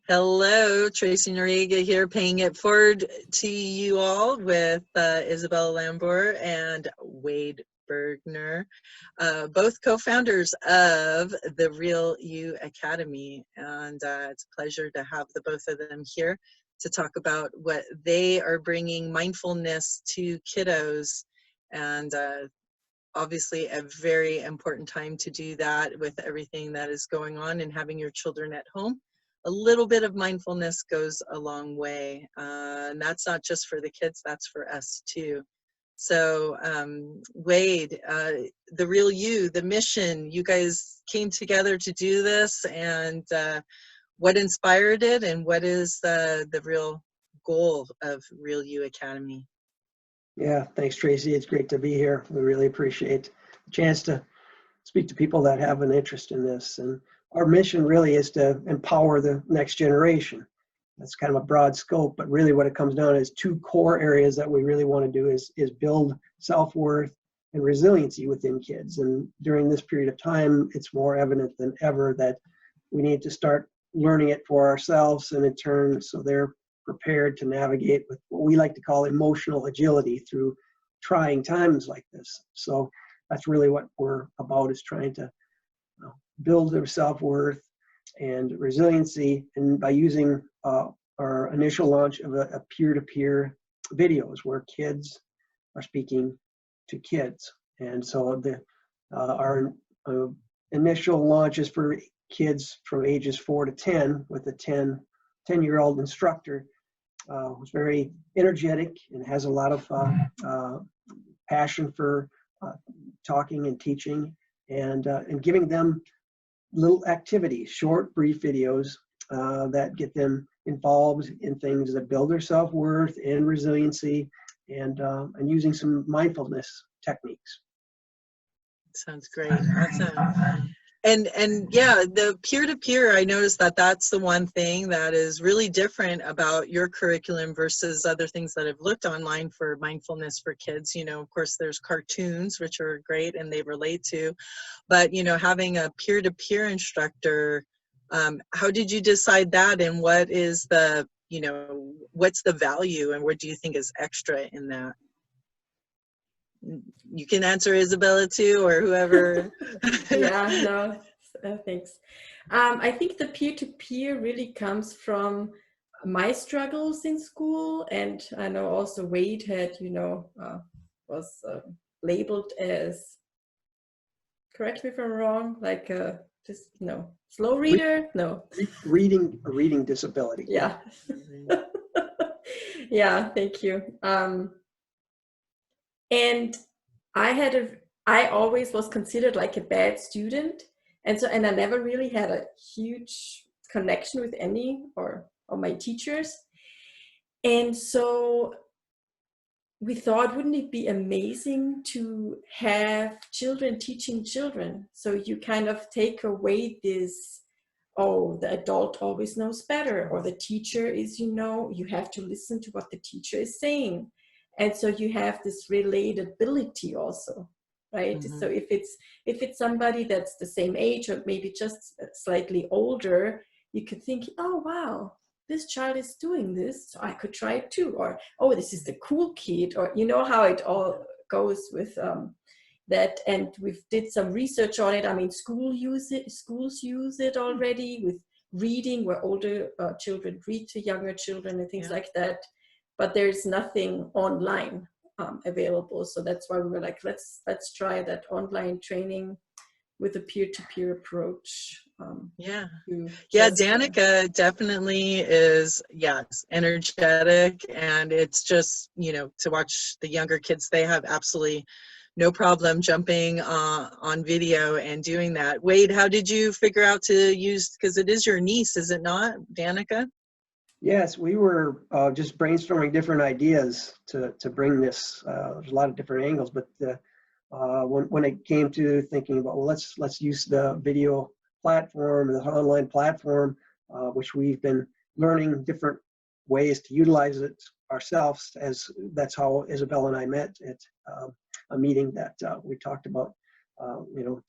Hello, Tracey Noriega here, paying it forward to you all with Isabella Lambauer and Wade Bergner, both co-founders of the RealU Academy. And it's a pleasure to have the both of them here to talk about what they are bringing mindfulness to kiddos. And obviously a very important time to do that with everything that is going on and having your children at home. A little bit of mindfulness goes a long way. And that's not just for the kids, that's for us too. So Wade, the RealU, the mission, you guys came together to do this, and what inspired it, and what is the real goal of RealU Academy? Yeah, thanks, Tracey. It's great to be here. We really appreciate the chance to speak to people that have an interest in this. And our mission really is to empower the next generation. That's kind of a broad scope, but really what it comes down to is two core areas that we really want to do is build self-worth and resiliency within kids. And during this period of time, it's more evident than ever that we need to start learning it for ourselves, and in turn, so they're prepared to navigate with what we like to call emotional agility through trying times like this. So that's really what we're about, is trying to build their self-worth and resiliency, and by using our initial launch of a peer-to-peer videos where kids are speaking to kids. And so our initial launch is for kids from ages 4 to 10 with a 10-year-old instructor who's very energetic and has a lot of passion for talking and teaching, and giving them little activities, short, brief videos that get them involved in things that build their self-worth and resiliency, and using some mindfulness techniques. Sounds great. Awesome. And yeah, the peer-to-peer, I noticed that that's the one thing that is really different about your curriculum versus other things that I've looked online for mindfulness for kids. You know, of course, there's cartoons, which are great and they relate to, but, you know, having a peer-to-peer instructor, how did you decide that, and what is the, you know, what's the value, and what do you think is extra in that? You can answer, Isabella, too, or whoever. Yeah, no, thanks. I think the peer-to-peer really comes from my struggles in school, and I know also Wade had, you know, was labeled as, correct me if I'm wrong, like just, no, slow reader? No. A reading disability. Yeah. Yeah, thank you. And I always was considered like a bad student. And I never really had a huge connection with any or my teachers. And so we thought, wouldn't it be amazing to have children teaching children? So you kind of take away this, oh, the adult always knows better, or the teacher is, you know, you have to listen to what the teacher is saying. And so you have this relatability also, right? Mm-hmm. So if it's somebody that's the same age or maybe just slightly older, you could think, oh, wow, this child is doing this, so I could try it too. Or, oh, this is the cool kid, or you know how it all goes with that. And we've did some research on it. I mean, schools use it already with reading, where older children read to younger children and things like that. But there's nothing online available. So that's why we were like, let's try that online training with a peer-to-peer approach. Yeah, Danica definitely is, energetic, and it's just, you know, to watch the younger kids, they have absolutely no problem jumping on video and doing that. Wade, how did you figure out to use, because it is your niece, is it not, Danica? Yes, we were just brainstorming different ideas to bring this. There's a lot of different angles, but when it came to thinking about, well, let's use the video platform, the online platform, which we've been learning different ways to utilize it ourselves, as that's how Isabella and I met at a meeting that we talked about,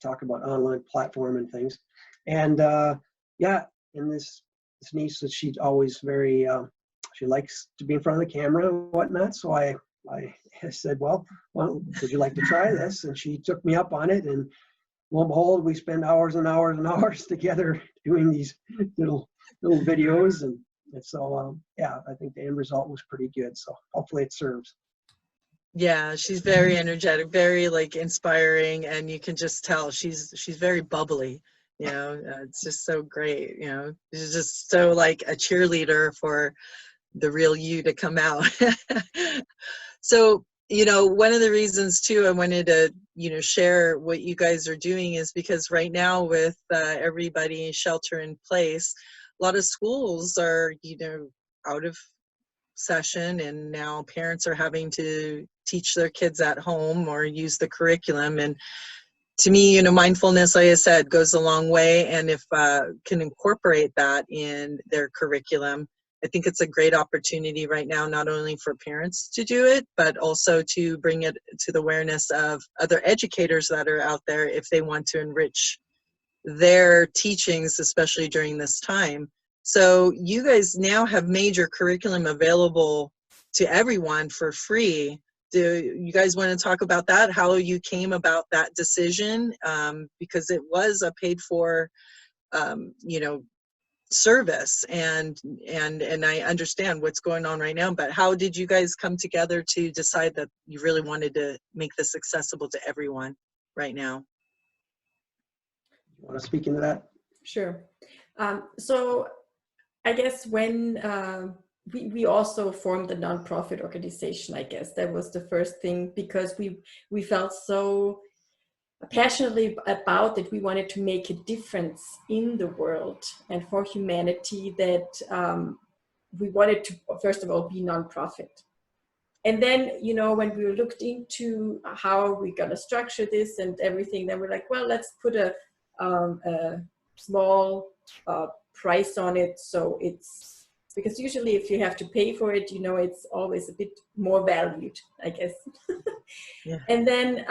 talk about online platform and things. And in this this niece that she's always very, she likes to be in front of the camera and whatnot. So I said, well, would you like to try this? And she took me up on it, and lo and behold, we spend hours and hours and hours together doing these little videos. And so, yeah, I think the end result was pretty good. So hopefully it serves. Yeah, she's very energetic, very like inspiring, and you can just tell she's very bubbly. You know, it's just so great. You know, she's just so like a cheerleader for the real you to come out. So, you know, one of the reasons too I wanted to, you know, share what you guys are doing is because right now with everybody shelter in place, a lot of schools are, you know, out of session, and now parents are having to teach their kids at home or use the curriculum. And to me, you know, mindfulness, like I said, goes a long way, and if can incorporate that in their curriculum, I think it's a great opportunity right now, not only for parents to do it, but also to bring it to the awareness of other educators that are out there if they want to enrich their teachings, especially during this time. So you guys now have made your curriculum available to everyone for free. Do you guys want to talk about that? How you came about that decision? Because it was a paid for, you know, service, and I understand what's going on right now, but how did you guys come together to decide that you really wanted to make this accessible to everyone right now? You want to speak into that? Sure. So I guess when we also formed a nonprofit organization, I guess that was the first thing, because we felt so passionately about it. We wanted to make a difference in the world and for humanity, that we wanted to, first of all, be nonprofit. And then, you know, when we looked into how we're going to structure this and everything, then we're like, well, let's put a small price on it. So it's, because usually if you have to pay for it, you know, it's always a bit more valued, I guess. Yeah. And then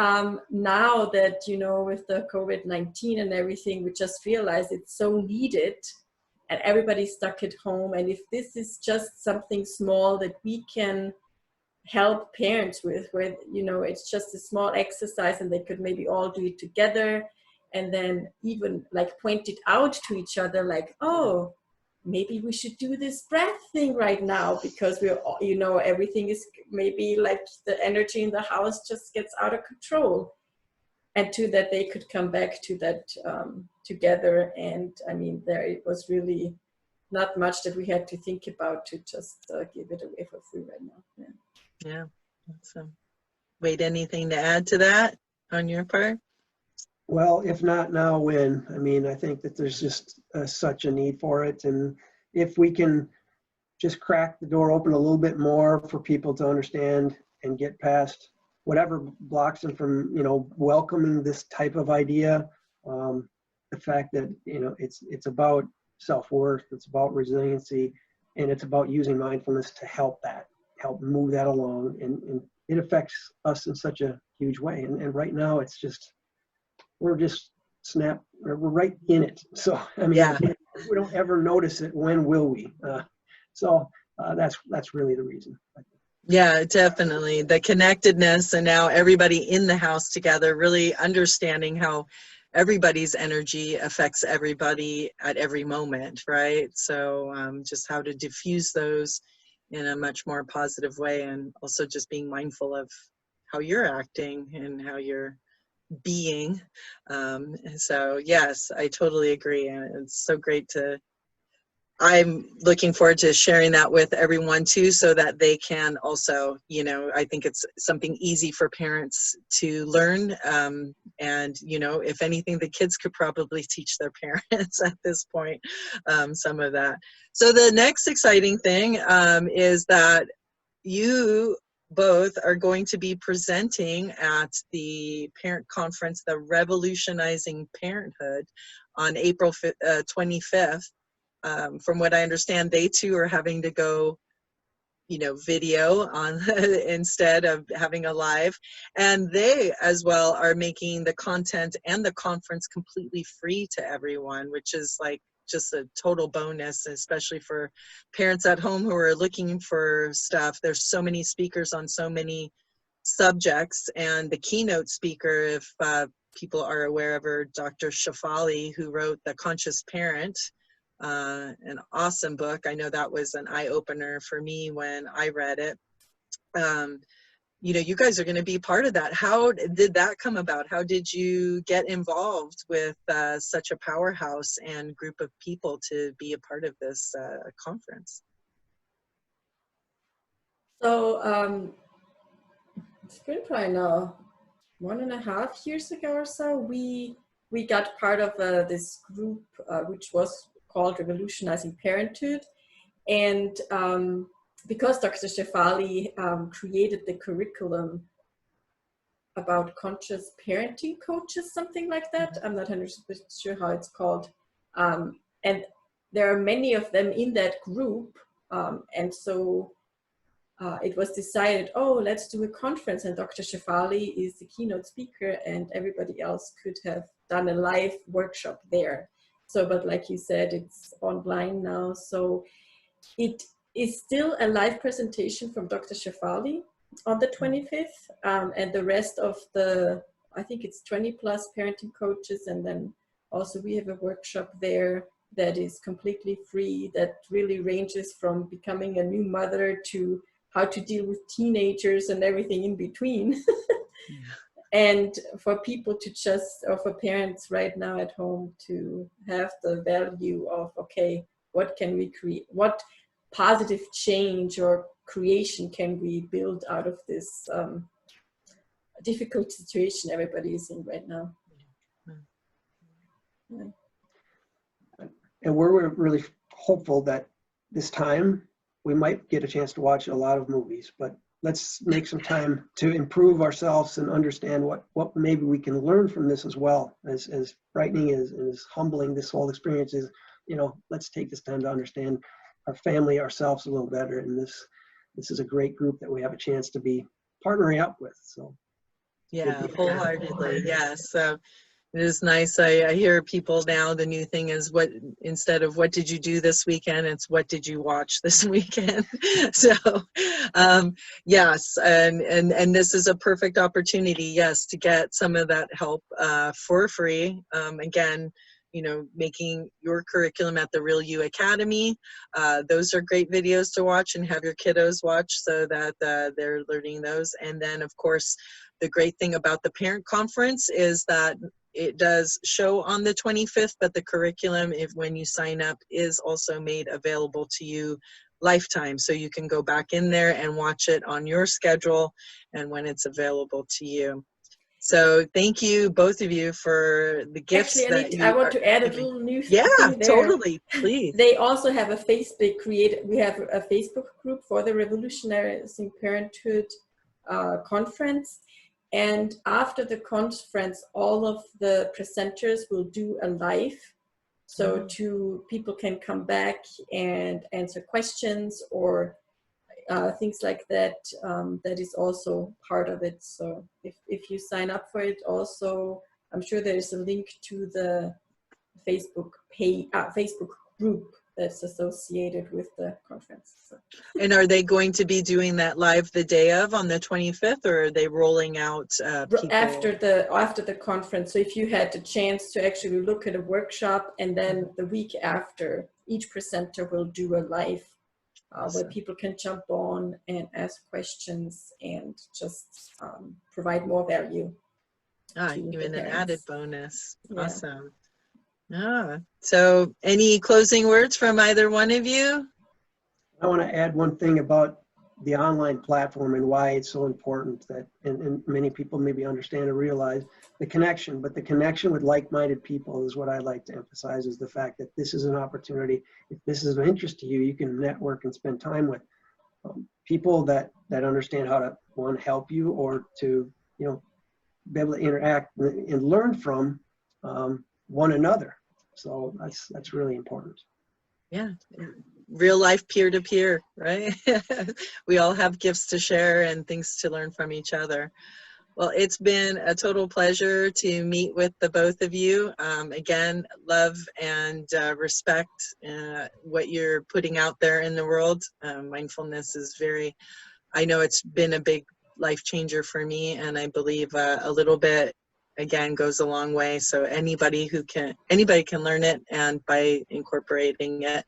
now that, you know, with the COVID-19 and everything, we just realize it's so needed, and everybody's stuck at home. And if this is just something small that we can help parents with, where, you know, it's just a small exercise and they could maybe all do it together, and then even like point it out to each other, like, oh, maybe we should do this breath thing right now, because we're, you know, everything is maybe like the energy in the house just gets out of control. And to that, they could come back to that together. And I mean, there it was really not much that we had to think about to just give it away for free right now. Yeah. Yeah. Awesome. Wade, anything to add to that on your part? Well, if not now, when? I mean, I think that there's just such a need for it. And if we can just crack the door open a little bit more for people to understand and get past whatever blocks them from, you know, welcoming this type of idea, the fact that, you know, it's about self-worth, it's about resiliency, and it's about using mindfulness to help move that along. And it affects us in such a huge way. And right now it's just, we're right in it. So, I mean, Yeah. if we don't ever notice it, when will we? So that's really the reason. Yeah, definitely. The connectedness, and now everybody in the house together, really understanding how everybody's energy affects everybody at every moment, right? So just how to diffuse those in a much more positive way, and also just being mindful of how you're acting and how you're being. And so, yes, I totally agree. And it's so great I'm looking forward to sharing that with everyone too, so that they can also, you know, I think it's something easy for parents to learn. And, you know, if anything, the kids could probably teach their parents at this point, some of that. So the next exciting thing is that you both are going to be presenting at the parent conference, the Revolutionizing Parenthood, on April 25th. From what I understand, they too are having to go, you know, video on instead of having a live. And they as well are making the content and the conference completely free to everyone, which is like just a total bonus, especially for parents at home who are looking for stuff. There's so many speakers on so many subjects, and the keynote speaker, if people are aware of her, Dr. Shafali, who wrote The Conscious Parent, an awesome book. I know that was an eye-opener for me when I read it. You know, you guys are going to be part of that. How did that come about? How did you get involved with such a powerhouse and group of people to be a part of this conference? So it's been probably now 1.5 years ago or so. We got part of this group which was called Revolutionizing Parenthood, and because Dr. Shefali created the curriculum about conscious parenting coaches, something like that. I'm not 100% sure how it's called. And there are many of them in that group. And so it was decided, oh, let's do a conference, and Dr. Shefali is the keynote speaker, and everybody else could have done a live workshop there. So, but like you said, it's online now. So it is still a live presentation from Dr. Shefali on the 25th, and the rest of the, I think it's 20+ parenting coaches, and then also we have a workshop there that is completely free, that really ranges from becoming a new mother to how to deal with teenagers and everything in between. And for people to just, or for parents right now at home to have the value of, okay, what can we create? What positive change or creation can we build out of this difficult situation everybody is in right now? Yeah. And we're really hopeful that this time we might get a chance to watch a lot of movies, but let's make some time to improve ourselves and understand what maybe we can learn from this as well. As frightening as humbling this whole experience is, you know, let's take this time to understand our family, ourselves a little better. And this is a great group that we have a chance to be partnering up with. So yeah, wholeheartedly, yes. So it is nice. I hear people now, the new thing is, what, instead of what did you do this weekend, it's what did you watch this weekend. So yes, and this is a perfect opportunity, yes, to get some of that help for free. Again, you know, making your curriculum at the RealU Academy. Those are great videos to watch and have your kiddos watch so that they're learning those. And then of course, the great thing about the parent conference is that it does show on the 25th, but the curriculum, when you sign up, is also made available to you lifetime. So you can go back in there and watch it on your schedule and when it's available to you. So thank you, both of you, for the gifts. Actually, I want to add a little new thing there. Totally, please. They also have a we have a Facebook group for the Revolutionizing Parenthood conference. And after the conference, all of the presenters will do a live. So people can come back and answer questions or things like that. That is also part of it. So if you sign up for it, also, I'm sure there is a link to the Facebook group that's associated with the conference. So. And are they going to be doing that live the day of on the 25th, or are they rolling out people? After the conference? So if you had the chance to actually look at a workshop, and then the week after, each presenter will do a live where people can jump on and ask questions and just provide more value. Even an added bonus. Yeah. Awesome. So any closing words from either one of you? I want to add one thing about the online platform and why it's so important that, and many people maybe understand and realize the connection, but the connection with like-minded people is what I like to emphasize, is the fact that this is an opportunity. If this is of interest to you, you can network and spend time with people that understand how to, one, help you, or to, you know, be able to interact and learn from one another. So that's really important. Yeah, real life peer-to-peer, right? We all have gifts to share and things to learn from each other. Well, it's been a total pleasure to meet with the both of you. Again, love and respect what you're putting out there in the world. Mindfulness is very, I know it's been a big life changer for me, and I believe a little bit, again, goes a long way. So anybody can learn it, and by incorporating it,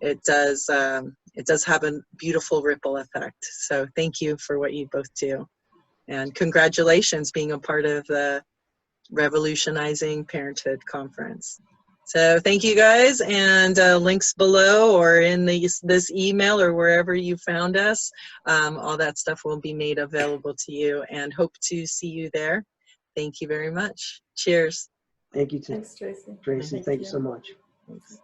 it does have a beautiful ripple effect. So thank you for what you both do. And congratulations being a part of the Revolutionizing Parenthood Conference. So thank you guys, and links below or in this email or wherever you found us. All that stuff will be made available to you, and hope to see you there. Thank you very much. Cheers. Thank you, Thanks, Tracey. Tracey. Thank you so much. Thanks.